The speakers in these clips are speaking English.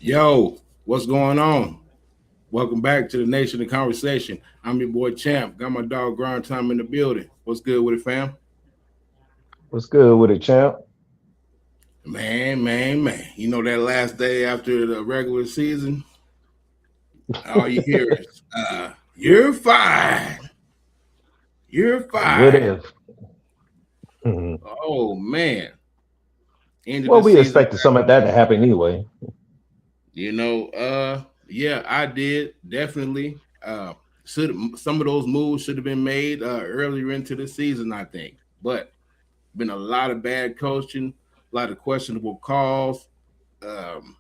Yo, what's going on? Welcome back to the Nation of Conversation. I'm your boy Champ. Got my dog Grind Time in the building. What's good with it, fam? What's good with it, champ? Man. You know that last day after the regular season, all you hear is, "You're fired. You're What fired." if? Mhm. Oh man, end of the Well, we season. expected something like that to happen anyway. You know, yeah, I did definitely. Should some of those moves should have been made earlier into the season, I think, but been a lot of bad coaching, a lot of questionable calls. Um,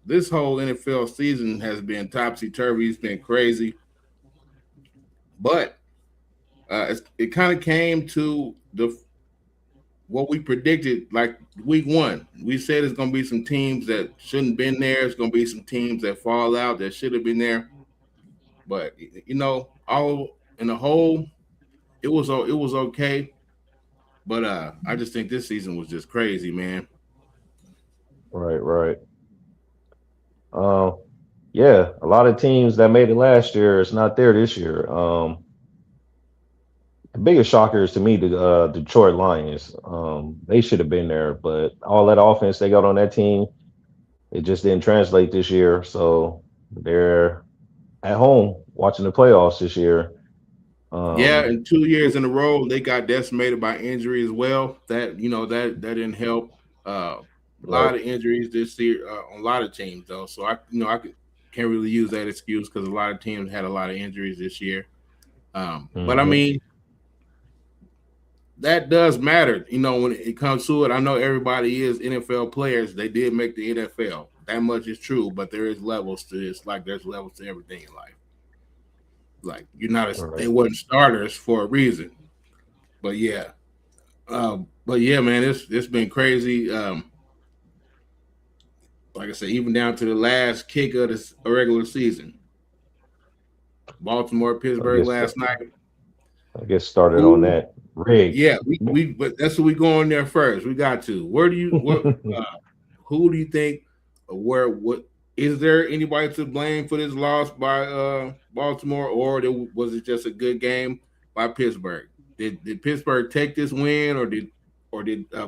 this whole NFL season has been topsy turvy. It's been crazy, but it kind of came to the what we predicted. Like week one, we said it's going to be some teams that shouldn't have been there. It's going to be some teams that fall out that should have been there. But all in the whole, it was okay. But I just think this season was just crazy, man. Right, right. Uh, yeah, a lot of teams that made it last year is not there this year. The biggest shocker is to me the Detroit Lions. They should have been there, but all that offense they got on that team, it just didn't translate this year. So they're at home watching the playoffs this year. Yeah, Um, and 2 years in a row they got decimated by injury as well. That didn't help. A right. lot of injuries this year on a lot of teams though. So can't really use that excuse because a lot of teams had a lot of injuries this year. But I Hmm. mean that does matter. When it comes to it, I know everybody is NFL players. They did make the NFL. That much is true. But there is levels to this. Like there's levels to everything in life. Like you're not they Right. weren't starters for a reason. But yeah, man, it's been crazy. Like I said, even down to the last kick of the regular season, Baltimore I Pittsburgh guess last night. I guess started on Who? that rig. Yeah, we but that's what we go in there first. We got to. Where do you what? Who do you think? Where what? Is there anybody to blame for this loss by Baltimore, or was it just a good game by Pittsburgh? Did Pittsburgh take this win, or did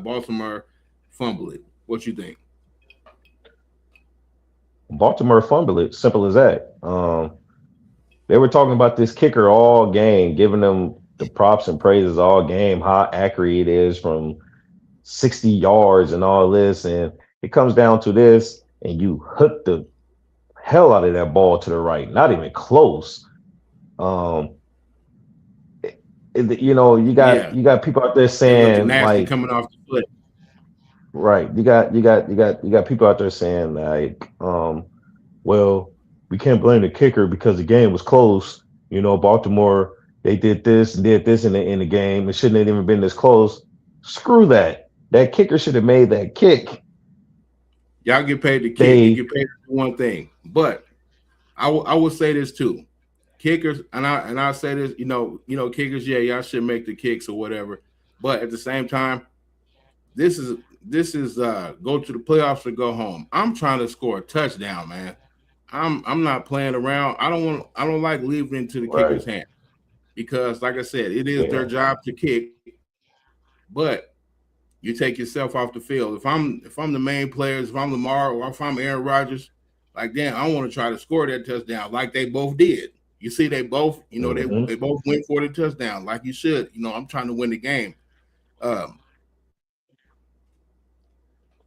Baltimore fumble it? What you think? Baltimore fumbled it. Simple as that. They were talking about this kicker all game, giving them the props and praises all game, how accurate it is from 60 yards and all this. And it comes down to this, and you hook the hell out of that ball to the right, not even close. Um, you got Yeah, you got people out there it looked saying nasty like, coming off the foot. right, you got people out there saying like, well, we can't blame the kicker because the game was close. Baltimore, they did this in the game. It shouldn't have even been this close. Screw that. That kicker should have made that kick. Y'all get paid to kick. You They get paid for one thing, but I will say this too. Kickers, and I say this, kickers, yeah, y'all should make the kicks or whatever. But at the same time, this is go to the playoffs or go home. I'm trying to score a touchdown, man. I'm not playing around. I don't like leaving it to the right. kicker's hand because, like I said, it is their Yeah. job to kick, but you take yourself off the field. If I'm the main players, if I'm Lamar or if I'm Aaron Rodgers, like damn, I want to try to score that touchdown like they both did. You see, they both, Hmm. they both went for the touchdown like you should. I'm trying to win the game. Um,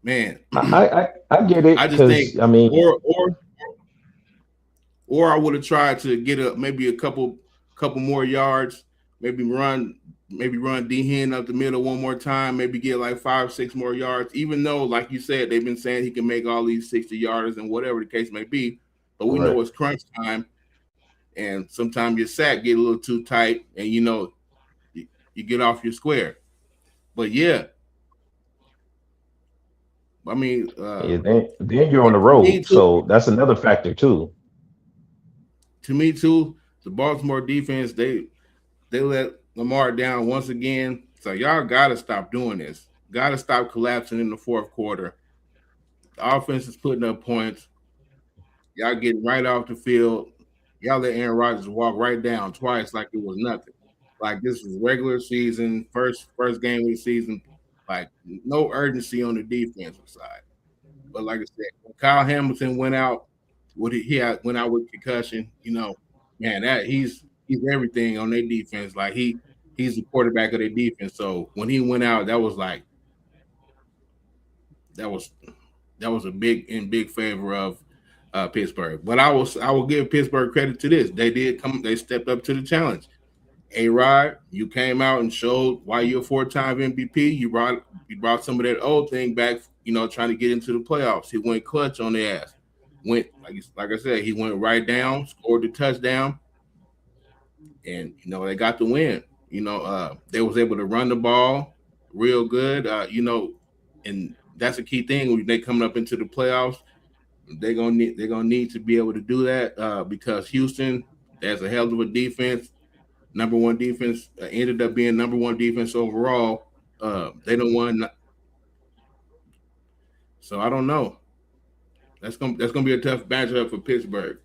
Man, I get I it just think, because I mean, or I would have tried to get maybe a couple more yards, maybe run D Hen up the middle one more time, maybe get like 5 6 more yards. Even though, like you said, they've been saying he can make all these 60 yarders and whatever the case may be, but we right. know it's crunch time, and sometimes your sack get a little too tight, and you get off your square. But yeah, I mean, Yeah, then you're on but the to me road, too, so that's another factor too. the Baltimore defense they let Lamar down once again. So y'all gotta stop doing this. Gotta stop collapsing in the fourth quarter. The offense is putting up points. Y'all getting right off the field. Y'all let Aaron Rodgers walk right down twice like it was nothing. Like this was regular season, first game of the season. Like no urgency on the defensive side. But like I said, when Kyle Hamilton went out, went out with concussion. Man, that he's everything on their defense. Like he's the quarterback of their defense. So when he went out, that was that was a big favor of Pittsburgh. But I will give Pittsburgh credit to this. They stepped up to the challenge. A-Rod, you came out and showed why you're a 4-time MVP. You brought some of that old thing back, trying to get into the playoffs. He went clutch on the ass. Went like I said, he went right down, scored the touchdown, and they got the win. They was able to run the ball real good. And that's a key thing when they coming up into the playoffs. They're gonna need to be able to do that because Houston has a hell of a defense. Number one defense ended up being number one defense overall. They don't won, so I don't know. That's gonna be a tough matchup for Pittsburgh.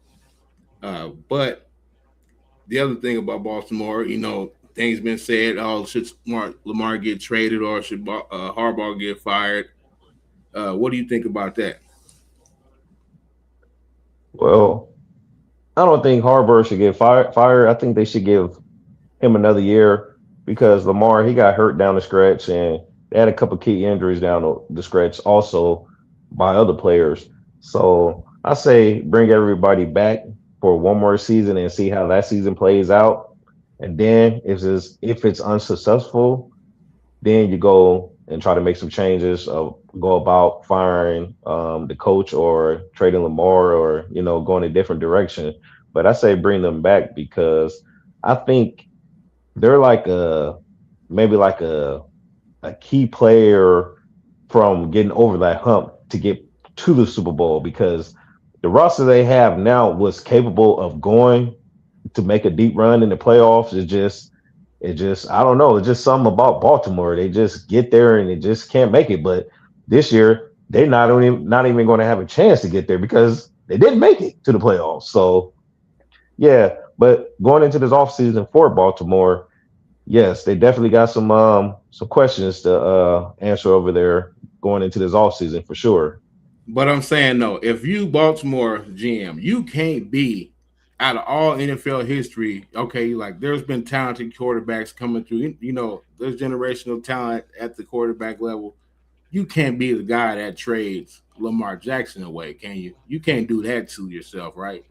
But the other thing about Baltimore, things been said. Oh, should Lamar get traded or should Harbaugh get fired? What do you think about that? Well, I don't think Harbaugh should get fired. I think they should give him another year because Lamar he got hurt down the stretch and they had a couple key injuries down the stretch also by other players. So I say bring everybody back for one more season and see how that season plays out. And then if it's unsuccessful, then you go and try to make some changes. Go about firing the coach or trading Lamar or going a different direction. But I say bring them back because I think they're like maybe like a key player from getting over that hump to get to the Super Bowl because the roster they have now was capable of going to make a deep run in the playoffs. It just I don't know. It's just something about Baltimore. They just get there and they just can't make it. But this year they're not even going to have a chance to get there because they didn't make it to the playoffs. So yeah, but going into this offseason for Baltimore, yes, they definitely got some questions to answer over there going into this offseason for sure. But I'm saying no. If you Baltimore GM, you can't be out of all NFL history. Okay, like there's been talented quarterbacks coming through. There's generational talent at the quarterback level. You can't be the guy that trades Lamar Jackson away, can you? You can't do that to yourself, right?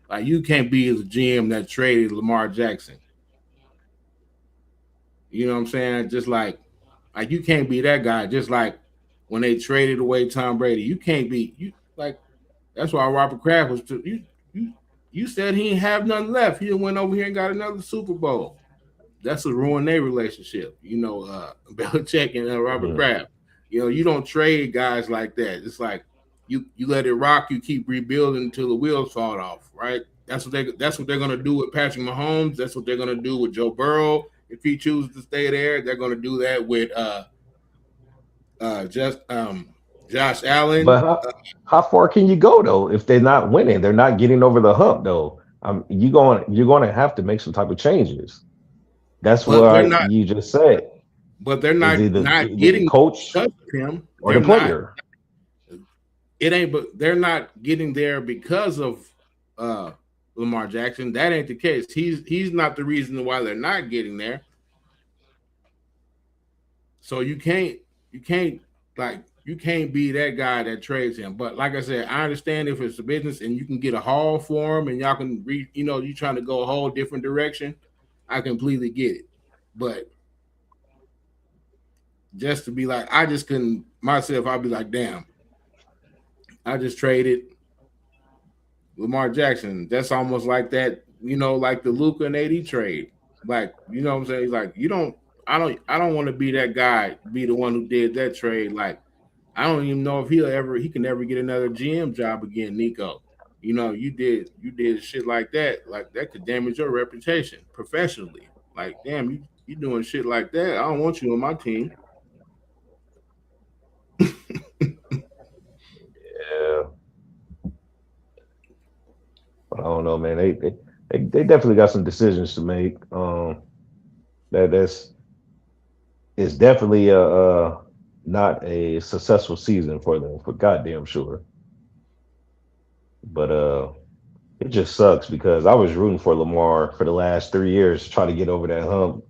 Like you can't be the GM that traded Lamar Jackson. You know what I'm saying? Just like you can't be that guy. Just like when they traded away Tom Brady, you can't be you like. That's why Robert Kraft was. You said he ain't have nothing left. He went over here and got another Super Bowl. That's a ruin their relationship. Belichick and Robert Mhm. Kraft. You don't trade guys like that. It's like you let it rock. You keep rebuilding until the wheels fall off. Right? That's what they're gonna do with Patrick Mahomes. That's what they're gonna do with Joe Burrow. If he chooses to stay there, they're gonna do that with just Josh But Allen. how far can you go though if they're not winning? They're not getting over the hump though. You're going to have to make some type of changes. That's But they're why not. you just said But they're is not either the getting coach because of him. or the player. It ain't. But they're not getting there because of uh, Lamar Jackson. That ain't the case. He's not the reason why they're not getting there. So you can't be that guy that trades him. But like I said, I understand if it's a business and you can get a haul for him and y'all can you trying to go a whole different direction. I completely get it. But just to be like, I just couldn't myself. I'd be like, damn, I just traded Lamar Jackson. That's almost like that, like the Luka and AD trade. Like, you know what I'm saying? Like, you don't I don't want to be that guy, be the one who did that trade. Like, I don't even know if he can ever get another GM job again, Nico. You did shit like that could damage your reputation professionally. Like, damn, you doing shit like that. I don't want you on my team. don't know, man. They definitely got some decisions to make. That's it's definitely a not a successful season for them, for goddamn sure. But it just sucks because I was rooting for Lamar for the last 3 years to try to get over that hump.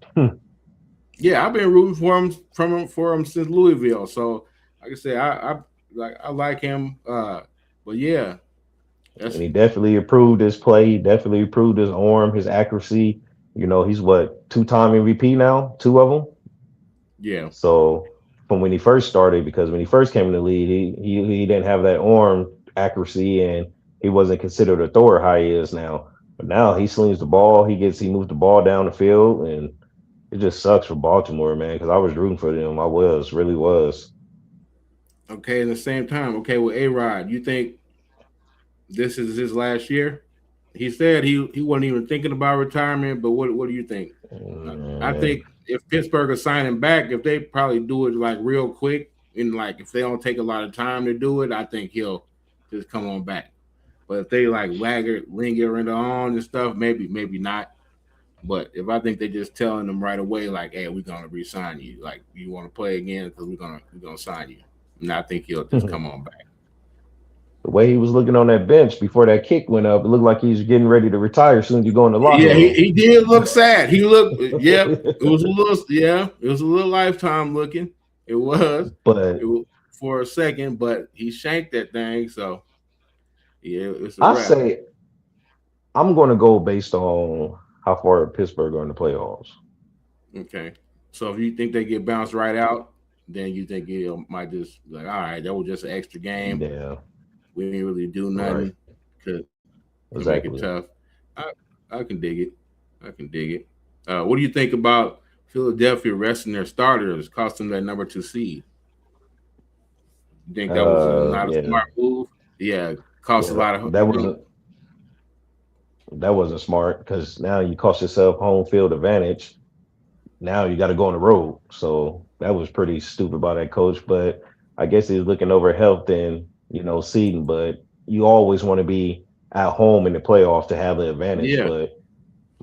Yeah, I've been rooting for him since Louisville. So, like I said, I like him. But yeah, And that's he definitely improved his play. He definitely improved his arm, his accuracy. You know, he's what, two-time MVP now, two of them. yeah, So from when he first started, because when he first came in the league, he didn't have that arm accuracy and he wasn't considered a thrower how he is now. But now he slings the ball, he moves the ball down the field, and it just sucks for Baltimore, man. Because I was rooting for them, I was really was. okay. At the same time, okay, with A Rod, you think this is his last year? He said he wasn't even thinking about retirement. But what do you think? I Man, think if Pittsburgh is signing back, if they probably do it like real quick, and like if they don't take a lot of time to do it, I think he'll just come on back. But if they like linger into on and stuff, maybe not. But if I think they're just telling them right away, like, "Hey, we're gonna resign you. Like, you want to play again because we're gonna sign you," and I think he'll just the come on back. way he was looking on that bench before that kick went up, it looked like he was getting ready to retire as soon as you go in the locker Yeah, he, room. he did look sad. He looked, yep. It was a little lifetime looking. It was, it But was for a second, but he shanked that thing. So yeah, it's a I wrap. say I'm going to go based on how far Pittsburgh are in the playoffs. Okay. So if you think they get bounced right out, then you think you might just like, all right, that was just an extra game. Yeah, We didn't really do right. nothing. Could make it Exactly. tough. I I can dig it. I can dig it. What do you think about Philadelphia resting their starters, cost them that number 2 seed? You think that was not a Yeah, smart move? Yeah, cost a yeah. lot of That them. wasn't that wasn't smart because now you cost yourself home field advantage. Now you got to go on the road. So that was pretty stupid by that coach. But I guess he was looking over health and seeding. But you always want to be at home in the playoffs to have the advantage. Yeah, But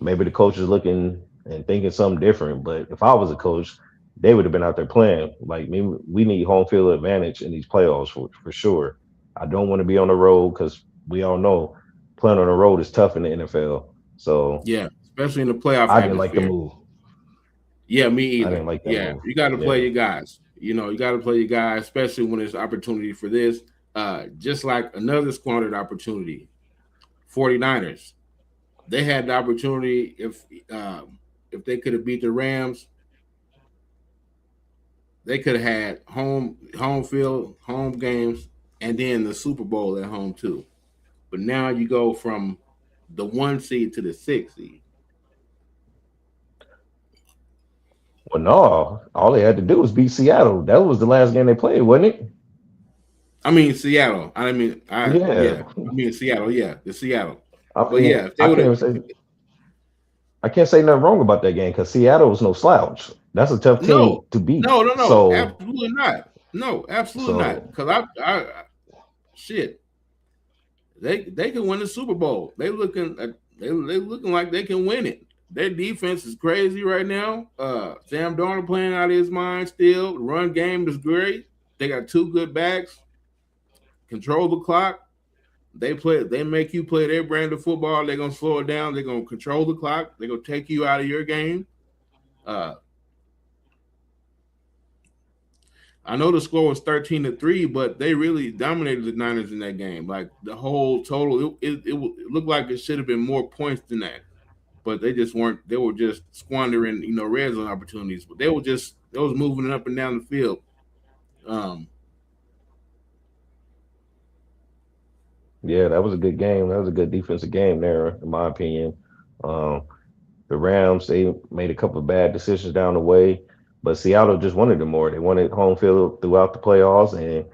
maybe the coach is looking and thinking something different. But if I was a coach, they would have been out there playing. Like me, we need home field advantage in these playoffs for sure. I don't want to be on the road because we all know playing on the road is tough in the NFL. So yeah, especially in the playoff I didn't like the atmosphere. move. Yeah, me I either. didn't like that Yeah, move. you got to play Yeah. your guys. You got to play your guys, especially when there's opportunity for this. Just like another squandered opportunity, 49ers. They had the opportunity if they could have beat the Rams, they could have had home field, home games, and then the Super Bowl at home too. But now you go from the 1 seed to the 6 seed. Well, no, all they had to do was beat Seattle. That was the last game they played, wasn't it? I mean Seattle. I mean I Yeah. yeah. I mean Seattle. Yeah, the Seattle. I But mean, yeah, if they would have. I can't say nothing wrong about that game because Seattle was no slouch. That's a tough No, team to beat. no, So absolutely not. No, absolutely not. so Because shit, they can win the Super Bowl. They looking like they can win it. Their defense is crazy right now. Sam Darnold playing out of his mind still. The run game is great. They got two good backs. Control the clock. They play. They make you play their brand of football. They're gonna slow it down. They're gonna control the clock. They're gonna take you out of your game. Uh, I know the score was 13-3, but they really dominated the Niners in that game. Like the whole total, it looked like it should have been more points than that. But they just weren't. They were just squandering, red zone opportunities. But they was moving it up and down the field. Um, yeah, that was a good game. That was a good defensive game there, in my opinion. Um, the Rams, they made a couple of bad decisions down the way, but Seattle just wanted it more. They wanted home field throughout the playoffs, and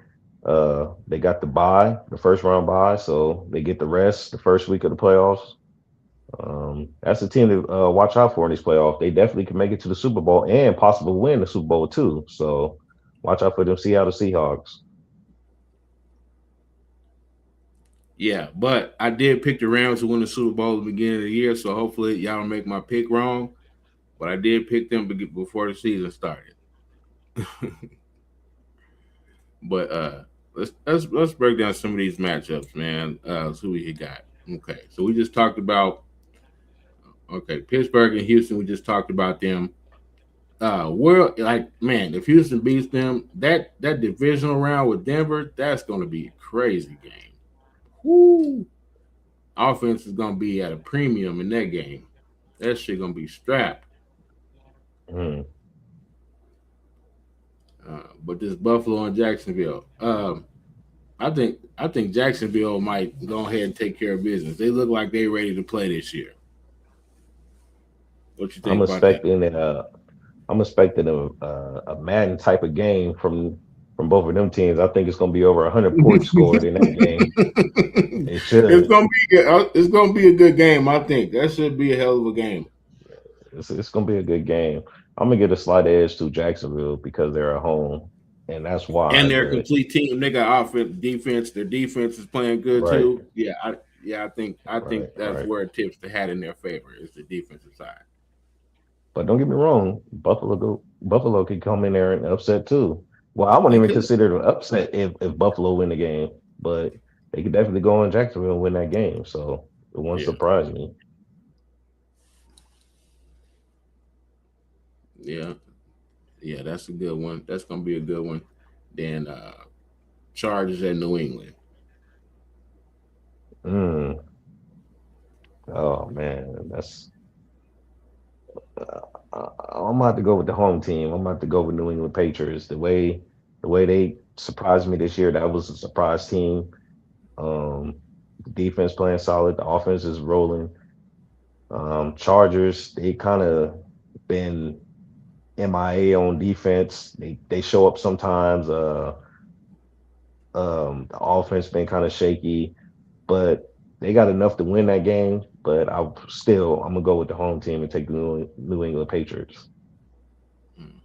they got the bye, the first round bye, so they get the rest the first week of the playoffs. That's a team to watch out for in these playoffs. They definitely can make it to the Super Bowl and possibly win the Super Bowl too. So watch out for them Seattle Seahawks. Yeah, but I did pick the Rams to win the Super Bowl at the beginning of the year, so hopefully y'all don't make my pick wrong. But I did pick them before the season started. But let's break down some of these matchups, man. So we got. Okay, so we just talked about Pittsburgh and Houston. We just talked about them. World like man, if Houston beats them, that divisional round with Denver, that's gonna be a crazy game. Woo! Offense is gonna be at a premium in that game. That shit gonna be strapped. Mm. But this Buffalo and Jacksonville, I think Jacksonville might go ahead and take care of business. They look like they ready to play this year. What you I'm think about that? expecting a Madden type of game from both of them teams. I think it's going to be over 100 points scored in that game. It it's should. gonna be it's gonna be a good game. I think that should be a hell of a game. It's going to be a good game. I'm gonna get a slight edge to Jacksonville because they're at home, and that's why. And they're a But complete team. They got offense, defense. Their defense is playing good right, too. I think that's right. where it tips the hat in their favor is the defensive side. But don't get me wrong, Buffalo could come in there and upset too. Well, I wouldn't They even could, consider it an upset if Buffalo win the game, but they could definitely go in Jacksonville and win that game. So it won't yeah, surprise me. yeah, yeah. That's a good one. That's gonna be a good one. Then Chargers at New England. Mm. Oh man, that's I'm about to go with the home team. I'm about to go with New England Patriots. The way they surprised me this year, that was a surprise team. Um, Defense playing solid, the offense is rolling. Chargers, they kind of been MIA on defense. They show up sometimes. The offense been kind of shaky, but they got enough to win that game. But I'm gonna go with the home team and take the New England Patriots. Mm.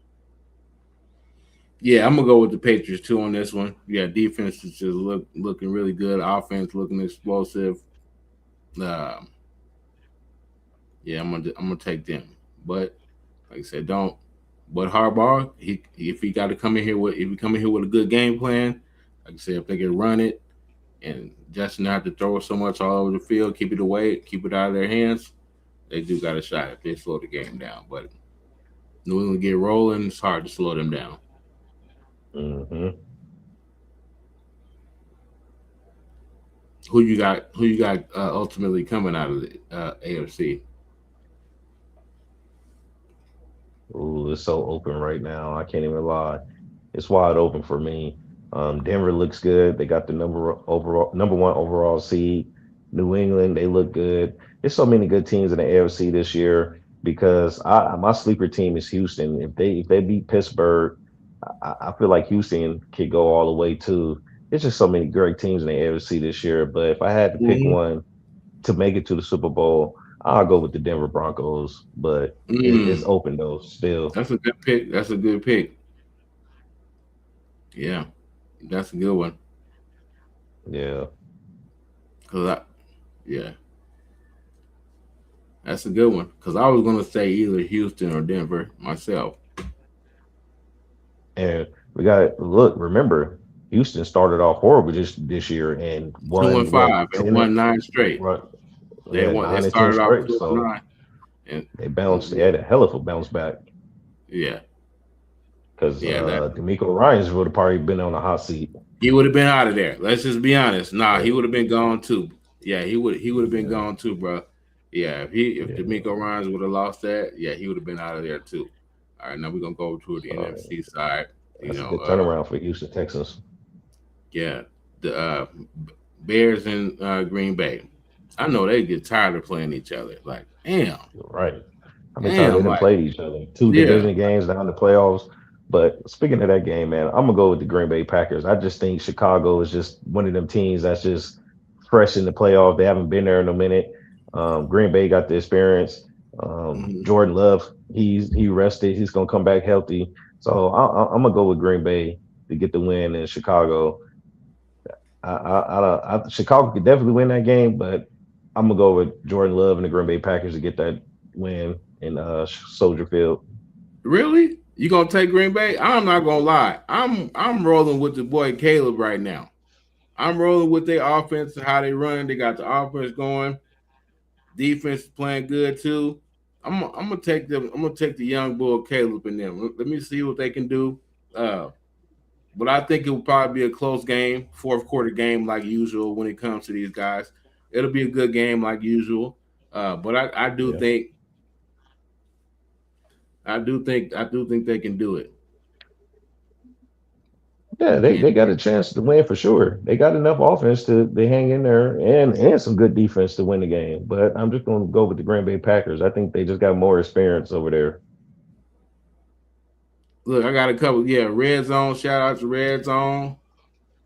Yeah, I'm gonna go with the Patriots too on this one. Yeah, defense is just looking really good. Offense looking explosive. Um, yeah, I'm gonna take them. But like I said, don't. But Harbaugh, if he got to come in here with if he come in here with a good game plan, like I said, if they can run it and just not to throw it so much all over the field, keep it away, keep it out of their hands, they do got a shot if they slow the game down. But New England get rolling, it's hard to slow them down. Hmm. Who you got? Who you got ultimately coming out of the AFC? Ooh, it's so open right now. I can't even lie. It's wide open for me. Denver looks good. They got the number one overall seed. New England, they look good. There's so many good teams in the AFC this year because my sleeper team is Houston. If they beat Pittsburgh, I feel like Houston could go all the way too. There's just so many great teams in the AFC this year. But if I had to pick Mm-hmm. one to make it to the Super Bowl, I'll go with the Denver Broncos. But it's Mm, open though, still. that's a good pick. That's a good pick. Yeah, that's a good one. Yeah. Cause yeah, that's a good one. Cause I was gonna say either Houston or Denver myself. And we got look, remember, Houston started off horrible this year and Two and won what five and 10 won nine straight. right They yeah, won. They 9 and 10 started off straight. 2 and So 9, and they bounced, they yeah, had a hell of a bounce back yeah, because yeah. That D'Amico Ryans would have probably been on a hot seat. he would have been out of there. Let's just be honest. Nah, he Yeah, would have been gone too. Yeah, he would have been yeah, gone too, bro. Yeah, if yeah. D'Amico Ryan's would have lost that, yeah, he would have been out of there too. All right, now we're gonna go to the So NFC side. You that's a know, good turnaround for Houston Texans. yeah, the Bears and Green Bay. I know they get tired of playing each other. Like, damn, You're right. How many times they damn, didn't like, play each other? Two yeah. division games down the playoffs. But speaking of that game, man, I'm gonna go with the Green Bay Packers. I just think Chicago is just one of them teams that's just fresh in the playoff. They haven't been there in a minute. Green Bay got the experience. Mhm. Jordan Love, he rested. He's gonna come back healthy. So I'm gonna go with Green Bay to get the win in Chicago. Chicago could definitely win that game, but I'm gonna go with Jordan Love and the Green Bay Packers to get that win in Soldier Field. Really? You gonna take Green Bay? I'm not gonna lie. I'm rolling with the boy Caleb right now. I'm rolling with their offense and how they run. They got the offense going. Defense is playing good too. I'm gonna take them. I'm gonna take the young bull Caleb and them. Let me see what they can do. Uh, but I think it will probably be a close game, fourth quarter game like usual when it comes to these guys. It'll be a good game like usual. But I do Yeah. think I do think they can do it. Yeah, they got a chance to win for sure. They got enough offense to they hang in there and some good defense to win the game. But I'm just going to go with the Green Bay Packers. I think they just got more experience over there. Look, I got a couple. Yeah, Red Zone. Shout out to Red Zone.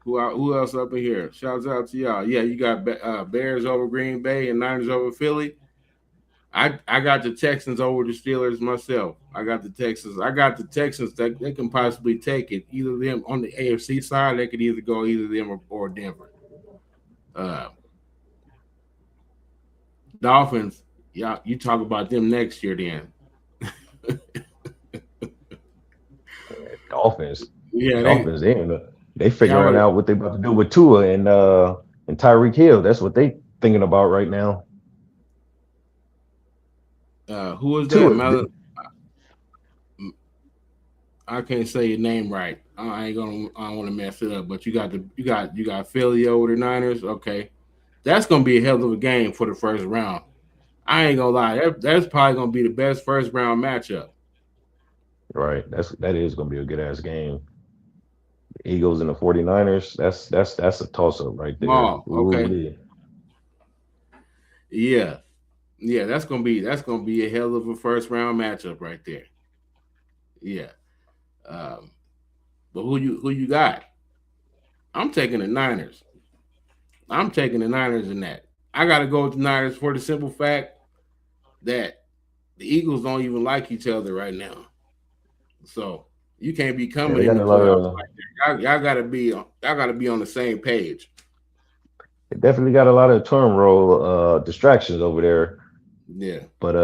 Who else up in here? Shouts out to y'all. Yeah, you got Bears over Green Bay and Niners over Philly. I got the Texans over the Steelers myself. I got the Texans. I got the Texans that they can possibly take it. Either them on the AFC side, they could either go either them or Denver. Uh, Dolphins. Yeah, you talk about them next year then. Dolphins, Yeah, Dolphins, they figuring y'all. out what they about to do with Tua and Tyreek Hill. That's what they thinking about right now. Who is that? Tua, I can't say your name right. I ain't gonna. I don't want to mess it up. But you got Philly over the Niners. Okay, that's gonna be a hell of a game for the first round. I ain't gonna lie. That's probably gonna be the best first round matchup. right? That is going to be a good ass game. Eagles and the 49ers. That's a toss up right there. Oh, okay. Ooh, Yeah, yeah. That's gonna be a hell of a first round matchup right there. Yeah. Um, but who you got? I'm taking the Niners. I'm taking the Niners in that. I got to go with the Niners for the simple fact that the Eagles don't even like each other right now. So you can't be yeah, coming they in got the a lot playoffs of like that. Y'all gotta be on the same page. they definitely got a lot of turmoil distractions over there. Yeah. But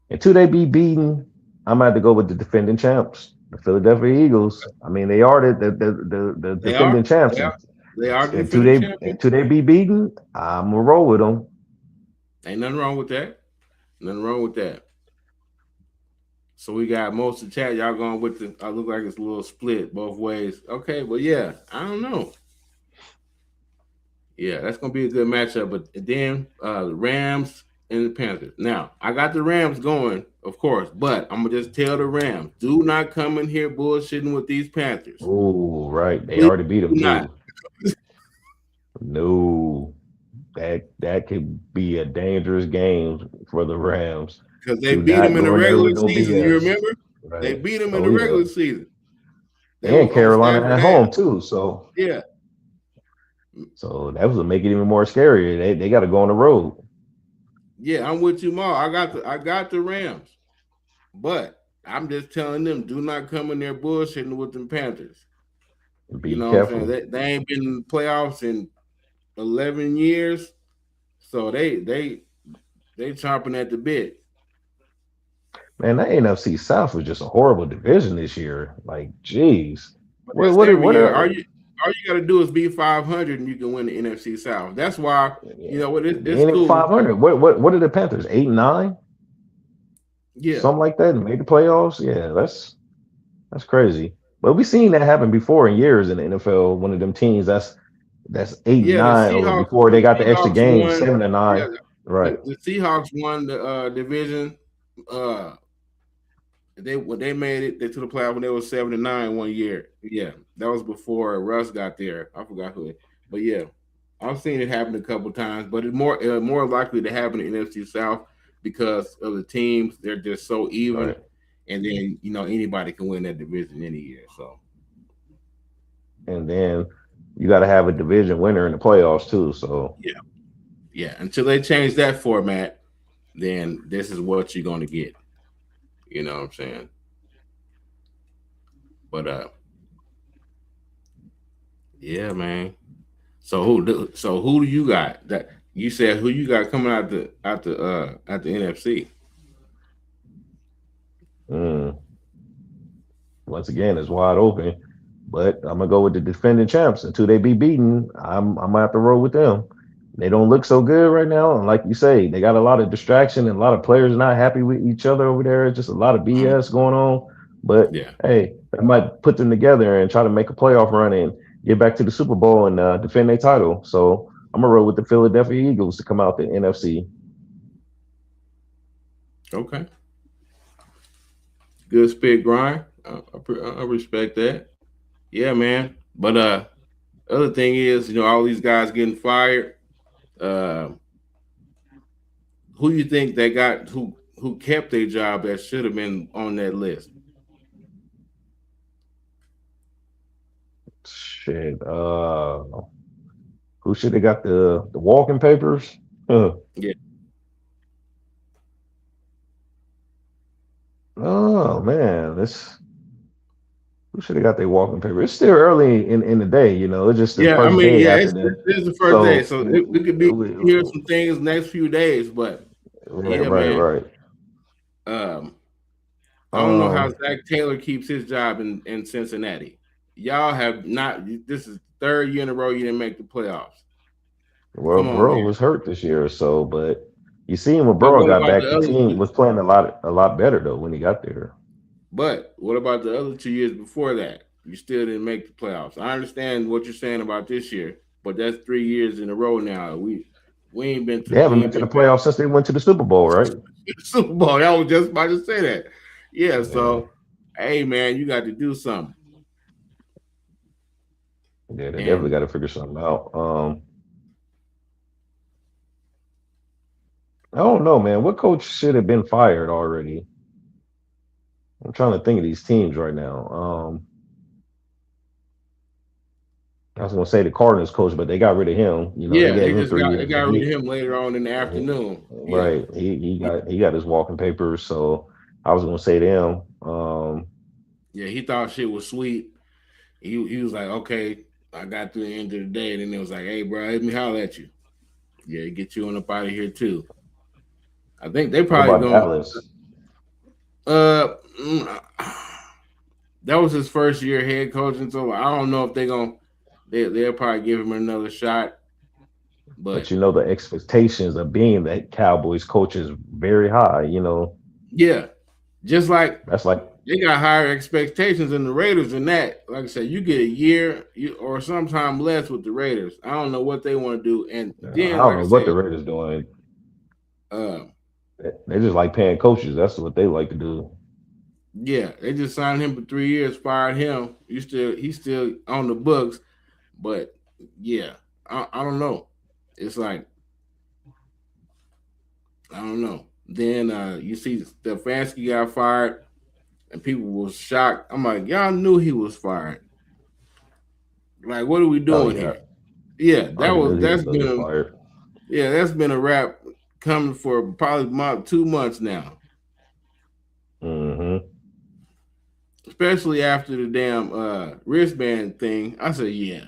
until they be beaten, I'm gonna have to go with the defending champs, the Philadelphia Eagles. I mean, they are the They defending are. champs. They are. They are the Until defending they champions. until they be beaten, I'm gonna roll with them. Ain't nothing wrong with that. Nothing wrong with that. So we got most of the chat. Y'all going with the I look like it's a little split both ways. Okay, well, yeah. I don't know. Yeah, that's gonna be a good matchup. But then the Rams and the Panthers. Now, I got the Rams going, of course, but I'm gonna just tell the Rams, do not come in here bullshitting with these Panthers. Oh, right. They Please already beat them do not. too. No, that could be a dangerous game for the Rams. Because they Do beat them not in the go in there regular with no season. You BS. remember? They Right. beat them in the Oh yeah. regular season. They was And on Carolina Stafford at ass. home too. So Yeah. that was make it even more scary. They got to go on the road Yeah, I'm with you, Ma. I got the Rams. But I'm just telling them, do not come in there bullshitting with them Panthers. and You be know what I'm saying? careful. They ain't been in the playoffs in 11 years. So they chomping at the bit. Man, that NFC South was just a horrible division this year. Like, geez, But that's every what year. are All you got to do is be 500 and you can win the NFC South. That's why yeah, you know what they it's ain't even cool. 500. What are the Panthers? 8-9, Yeah, something like that, and made the playoffs. Yeah, that's crazy. But we've seen that happen before in years in the NFL. One of them teams that's eight and yeah. The nine, or Seahawks, before the they got the extra Seahawks game, won. 7-9. Yeah, Right. the Seahawks won the division. Uh, when they made it to the playoff when they were 7-9 one year. Yeah, that was before Russ got there. I forgot who, but yeah, I've seen it happen a couple times. But it's more likely to happen in NFC South because of the teams. They're just so even, Right. and then anybody can win that division any year. So And then you got to have a division winner in the playoffs too. So yeah, yeah. Until they change that format, then this is what you're going to get. You know what I'm saying? But yeah, man. So who do you got? That you said who you got coming out the NFC? Mm. Once again, it's wide open. But I'm gonna go with the defending champs until they be beaten. I'm gonna have to roll with them. They don't look so good right now, and like you say, they got a lot of distraction and a lot of players not happy with each other over there. Just a lot of Mhm. BS going on. But Yeah. hey, I might put them together and try to make a playoff run and get back to the Super Bowl and defend their title. So I'm gonna roll with the Philadelphia Eagles to come out the NFC. Okay. Good spit grind. I respect that. Yeah, man. But other thing is, all these guys getting fired. Uh, who you think that got who kept their job that should have been on that list? Shit. Who should have got the walking papers? Huh. Yeah. Oh man, this who should have got their walking paper? It's still early in the day, It's just the Yeah, I first mean, day yeah, after it's the first day, So so we could be hear some things next few days, but right, yeah, right, man. right. Um, I don't know how Um, Zach Taylor keeps his job in Cincinnati. Y'all have not. This is the third year in a row you didn't make the playoffs. well, Come on, Burrow man. was hurt this year, so but you see when But Burrow what got about back, the the other team two? was playing a lot better though when he got there. But what about the other 2 years before that? You still didn't make the playoffs. I understand what you're saying about this year, but that's 3 years in a row now. We ain't been to They we haven't been ain't to the been back playoffs since they went to the Super Bowl, right? to the Super Bowl. I was just about to say that. Yeah, Yeah, so hey man, you got to do something. yeah, they definitely And got to figure something out. I don't know, man. What coach should have been fired already? I'm trying to think of these teams right now. I was gonna say the Cardinals coach, but they got rid of him. They yeah, gave him three they years, got but rid of he, him later on in the afternoon. Yeah. right, he got his walking papers. So I was gonna say them. Yeah, he thought shit was sweet. He was like, okay, I got to the end of the day. And then it was like, hey, bro, let me holler at you. Yeah, get you on up out of here too. I think they What probably about going. Dallas? Uh, mm, that was his first year head coaching, so I don't know if they'll probably give him another shot. But But the expectations of being that Cowboys coach is very high. yeah, just like That's like they got higher expectations than the Raiders than that. Like I said, you get a year or sometime less with the Raiders. I don't know what they want to do. And I then, don't like I know what the said, Raiders doing. uh, They just like paying coaches. That's what they like to do. yeah, they just signed him for 3 years, fired him. He's still on the books, but yeah, I don't know. It's like I don't know. Then you see Stefanski got fired, and people was shocked. I'm like, y'all knew he was fired. Like, what are we Oh doing yeah, here? Yeah, I already knew he was gonna get fired. that's been a wrap coming for probably 2 months now. Hmm. Especially after the damn wristband thing. I said, yeah,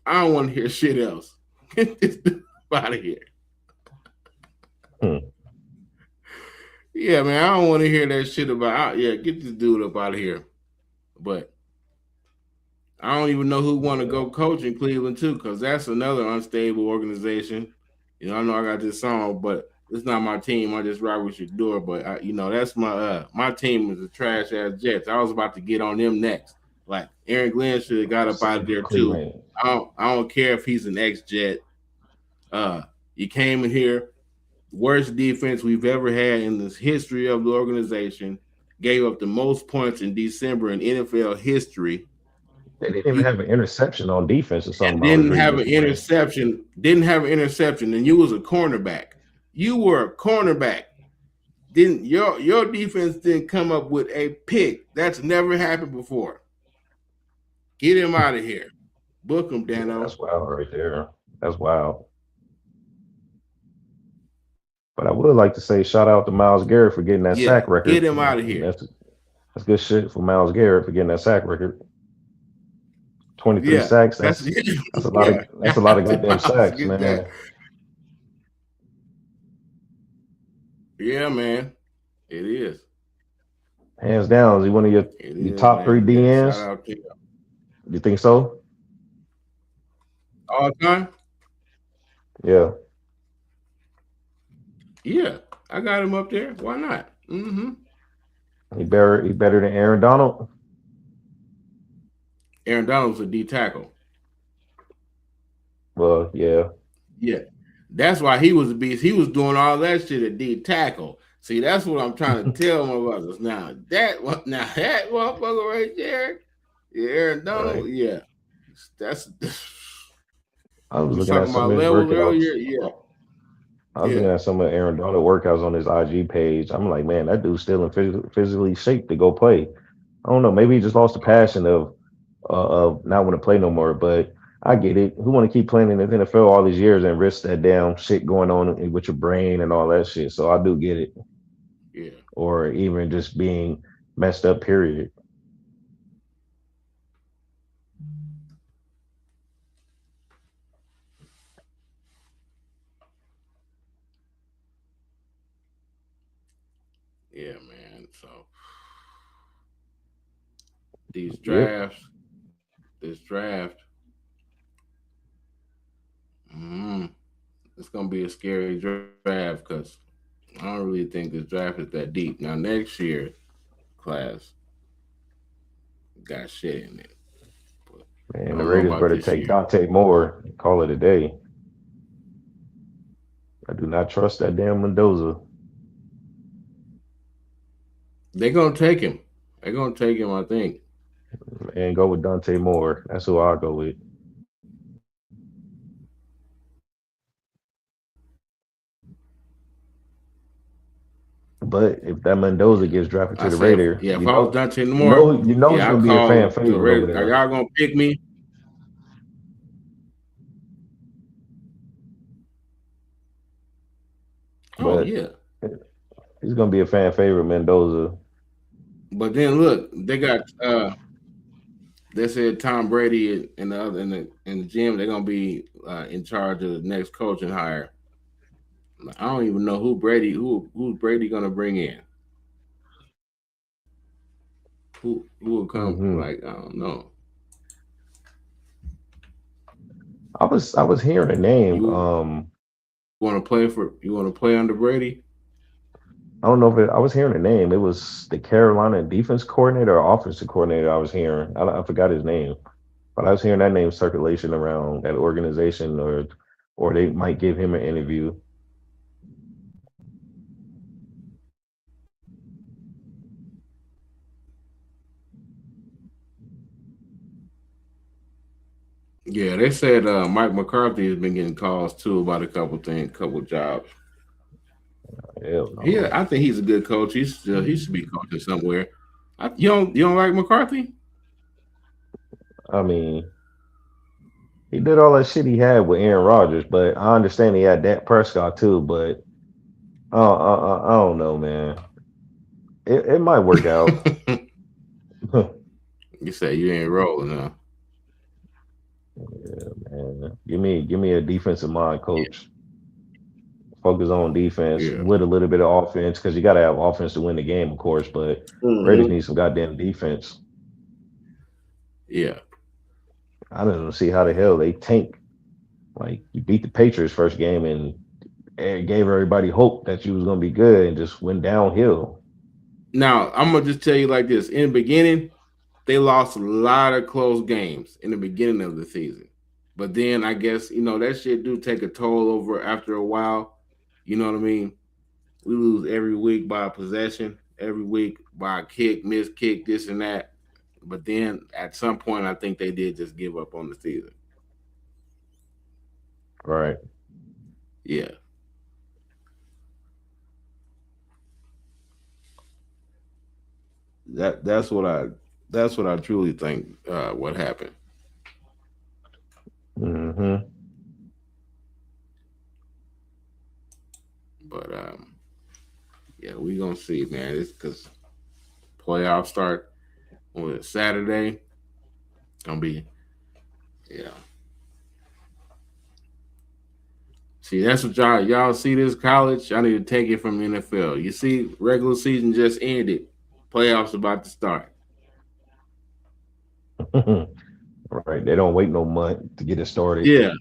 I don't want to hear shit else. Get this dude out of here. Hmm. Yeah, man, I don't want to hear that shit about. Yeah, get this dude up out of here. But I don't even know who want to go coach in Cleveland too, because that's another unstable organization. I know I got this song, but it's not my team. I just ride with Shador, but that's my team is the trash ass Jets. I was about to get on them next. Like Aaron Glenn should have got up out of there too. Cleveland. I don't care if he's an ex Jet. You came in here, worst defense we've ever had in the history of the organization. Gave up the most points in December in NFL history. They didn't even You have an interception on defense or something. and I was didn't reading have this an morning. interception. Didn't have an interception, and you was a cornerback. You were a cornerback. Didn't your defense didn't come up with a pick? That's never happened before. Get him out of here. Book him, Yeah, Dano. that's wild right there. That's wild. But I would like to say shout out to Miles Garrett for getting that Yeah, sack get record. him out of here. That's good shit for Miles Garrett for getting that sack record. 23 Yeah, sacks. that's That's a lot yeah. of that's a lot of goddamn Miles sacks, get that. man. Yeah, man. It is. Hands down, is he one of It your is, top three man. Yeah. Shout DNs? out to you. You think so? All time. Yeah. Yeah, I got him up there. Why not? Mm-hmm. He better than Aaron Donald. Aaron Donald's a D tackle. Well, yeah. Yeah. That's why he was a beast. He was doing all that shit at D tackle. See, that's what I'm trying to tell my brothers. Now that motherfucker right there, yeah, Aaron Right. Donald, yeah. That's I was we was looking at talking some about of his levels workouts. earlier. Yeah, I was yeah, looking at some of Aaron Donald workouts on his IG page. I'm like, man, that dude's still in physically shape to go play. I don't know. Maybe he just lost the passion of not want to play no more. But I get it. Who want to keep playing in the NFL all these years and risk that damn shit going on with your brain and all that shit? So I do get it. yeah, Or even just being messed up. Period. yeah, man. So these Yep. drafts, this draft, mm, it's gonna be a scary draft because I don't really think this draft is that deep. Now next year class got shit in it, but I Man, the don't know Raiders about better this take year. Dante Moore. And call it a day. I do not trust that damn Mendoza. They're gonna take him. They're gonna take him. I think. And go with Dante Moore. That's who I'll go with. But if that Mendoza Yeah, gets drafted I to the said, Raider, yeah. If I was Dante Moore, he's yeah, I gonna be a fan call the favorite over Raiders. Are there. y'all gonna pick me? Oh But yeah. he's gonna be a fan favorite, Mendoza. But then look, they got they said Tom Brady and the other in the gym. They're gonna be in charge of the next coaching hire. I don't even know who's Brady gonna bring in. Who will come? Hmm. Like I don't know. I was hearing a name. You you want to play under Brady? I don't know if I was hearing a name. It was the Carolina defense coordinator or offensive coordinator. I was hearing. I forgot his name, but I was hearing that name circulation around that organization, or they might give him an interview. Yeah, they said Mike McCarthy has been getting calls too about a couple things, couple jobs. Hell Yeah, no. I think he's a good coach. He should be coaching somewhere. You don't like McCarthy? I mean, he did all that shit he had with Aaron Rodgers, but I understand he had Dak Prescott too. But I don't know, man. It might work out. Yeah, You say you ain't rolling, huh? man. Give me a defensive mind Yeah, coach. Focus on defense yeah, with a little bit of offense because you got to have offense to win the game, of course. But Raiders hmm need some goddamn defense. yeah. I don't see how the hell they tank. Like you beat the Patriots first game and it gave everybody hope that you was gonna be good and just went downhill. Now I'm gonna just tell you like this: in the beginning, they lost a lot of close games in the beginning of the season, but then I guess that shit do take a toll over after a while. You know what I mean? We lose every week by a possession, every week by a kick, missed kick, this and that. But then at some point, I think they did just give up on the season. Right. Yeah, that's what I truly think. What happened? Hmm. But yeah, we gonna see, man. It's because playoffs start on Saturday. Gonna be Yeah. See, that's what y'all see this college. I need to take it from NFL. You see, regular season just ended. Playoffs about to start. Right. They don't wait no month to get it started, Yeah.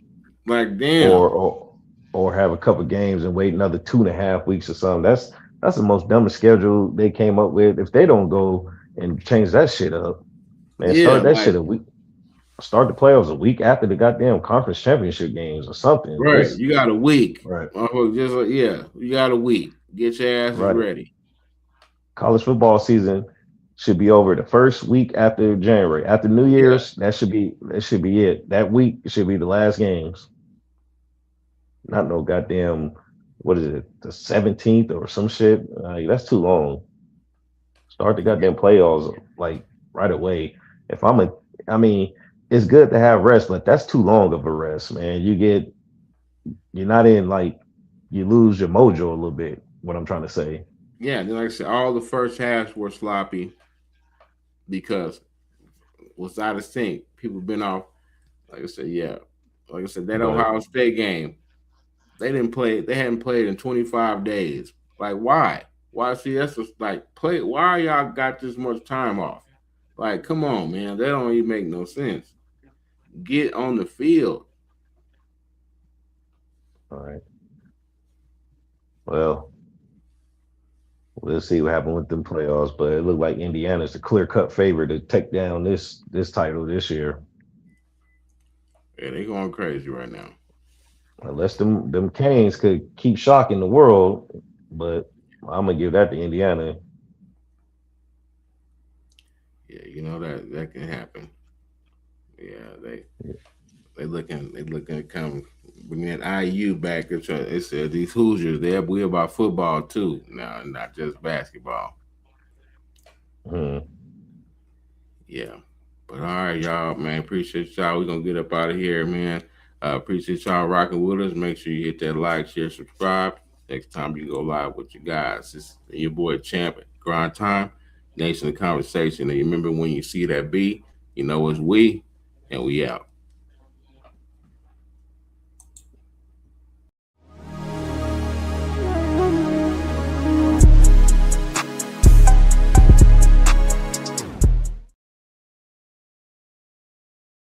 Like damn. or have a couple games and wait another 2.5 weeks or something. That's the most dumbest schedule they came up with. If they don't go and change that shit up, man, Yeah, start that like shit a week. Start the playoffs a week after the goddamn conference championship games or something. right. Just You got a week. right, Just like, yeah, you got a week. Get your asses right. ready. College football season should be over the first week after January. After New Yeah. Year's, that should be it. That week should be the last games. Not no goddamn what is it, the 17th or some shit. That's too long. Start the goddamn playoffs like right away. If I'm a, I mean, it's good to have rest, but that's too long of a rest, man. You're not in like you lose your mojo a little bit. What I'm trying to say. Yeah, like I said, all the first halves were sloppy because it was out of sync. People been off. Like I said, yeah. Like I said, that But Ohio State game, they didn't play. They hadn't played in 25 days. Like why? Why? See, that's just like play. Why y'all got this much time off? Like, come on, man. That don't even make no sense. Get on the field. all right, well, we'll see what happens with them playoffs. But it looked like Indiana's the clear cut favorite to take down this title this year. Yeah, they going crazy right now. Unless them Canes could keep shocking the world, but I'm gonna give that to Indiana. Yeah, you know that can happen. Yeah, they looking to come bring that IU back. They said these Hoosiers we about football too. Now, not just basketball. Hmm. Yeah. But all right, y'all, man. Appreciate y'all. We're gonna get up out of here, man. Appreciate y'all rocking with us. Make sure you hit that like, share, subscribe. Next time you go live with you guys, it's your boy Champ at Grind Time, Nation of Conversation. And you remember when you see that B, you know it's we, and we out.